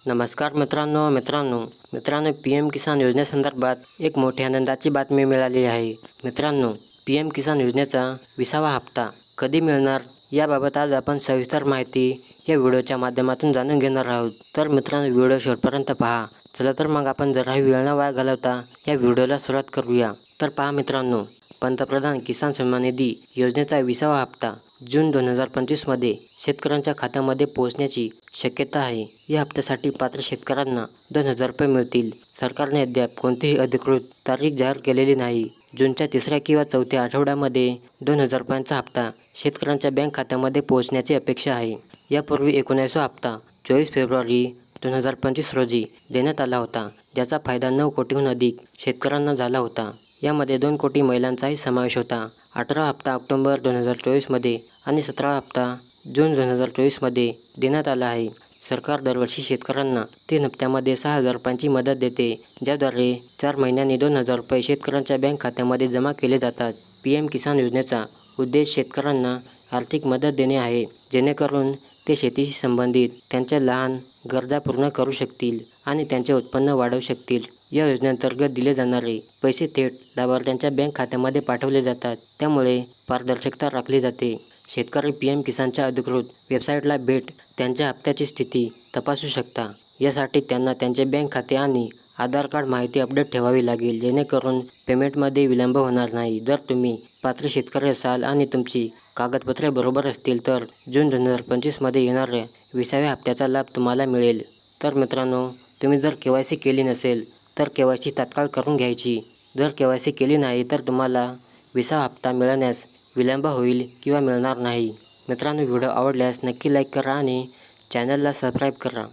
नमस्कार मित्रांनो P M किसान योजनेसंदर्भात एक मोठी आनंदाची बातमी मिळाली आहे। मित्रांनो, पी एम किसान योजनेचा 20वा हप्ता कधी मिळणार याबाबत आज आपण सविस्तर माहिती या व्हिडिओच्या माध्यमातून जाणून घेणार आहोत। तर मित्रांनो, व्हिडिओ शेवटपर्यंत पहा। चला तर मग आपण जराही वेळ न वाया घालवता या व्हिडिओला सुरुवात करूया। तर पहा मित्रांनो, पंतप्रधान किसान सन्मान निधी योजनेचा 20वा हप्ता जून 2025 मध्ये शेतकऱ्यांच्या खात्यामध्ये पोहोचण्याची शक्यता आहे। या हप्त्यासाठी पात्र शेतकऱ्यांना 2000 रुपये मिळतील। सरकारने अद्याप कोणतीही अधिकृत तारीख जाहीर केलेली नाही। जूनच्या 3ऱ्या किंवा 4थ्या आठवड्यामध्ये 2000 रुपयांचा हप्ता शेतकऱ्यांच्या बँक खात्यामध्ये पोहोचण्याची अपेक्षा आहे। यापूर्वी 19वा हप्ता 24 फेब्रुवारी 2025 रोजी देण्यात आला होता, ज्याचा फायदा 9 कोटीहून अधिक शेतकऱ्यांना झाला होता। यामध्ये 2 कोटी महिलांचाही समावेश होता। 18वा हप्ता ऑक्टोबर 2024 मध्ये आणि 17वा हप्ता जून 2024 मध्ये देण्यात आला आहे। सरकार दरवर्षी शेतकऱ्यांना 3 हप्त्यामध्ये 6000 रुपयांची मदत देते, ज्याद्वारे 4 महिन्यांनी 2000 रुपये शेतकऱ्यांच्या बँक खात्यामध्ये जमा केले जातात। पीएम किसान योजनेचा उद्देश शेतकऱ्यांना आर्थिक मदत देणे आहे, जेणेकरून ते शेतीशी संबंधित त्यांच्या लहान गरजा पूर्ण करू शकतील आणि त्यांचे उत्पन्न वाढवू शकतील। या योजनेअंतर्गत दिले जाणारे पैसे थेट लाभार्थ्यांच्या बँक खात्यामध्ये पाठवले जातात, त्यामुळे पारदर्शकता राखली जाते। शेतकरी पीएम किसानच्या अधिकृत वेबसाईटला भेट त्यांच्या हप्त्याची स्थिती तपासू शकता। यासाठी त्यांना त्यांचे बँक खाते आणि आधार कार्ड माहिती अपडेट ठेवावी लागेल, जेणेकरून पेमेंटमध्ये विलंब होणार नाही। जर तुम्ही पात्र शेतकरी असाल आणि तुमची कागदपत्रे बरोबर असतील तर जून 2025 मध्ये येणाऱ्या 20व्या हप्त्याचा लाभ तुम्हाला मिळेल। तर मित्रांनो, तुम्ही जर KYC केली नसेल तर KYC तात्काळ करून घ्यायची। जर KYC केली नाही तर तुम्हाला 20वा हप्ता मिळण्यास विलंब होईल किंवा मिळणार नाही। मित्रांनो, व्हिडिओ आवडल्यास नक्की लाईक करा आणि चॅनलला सबस्क्राईब करा।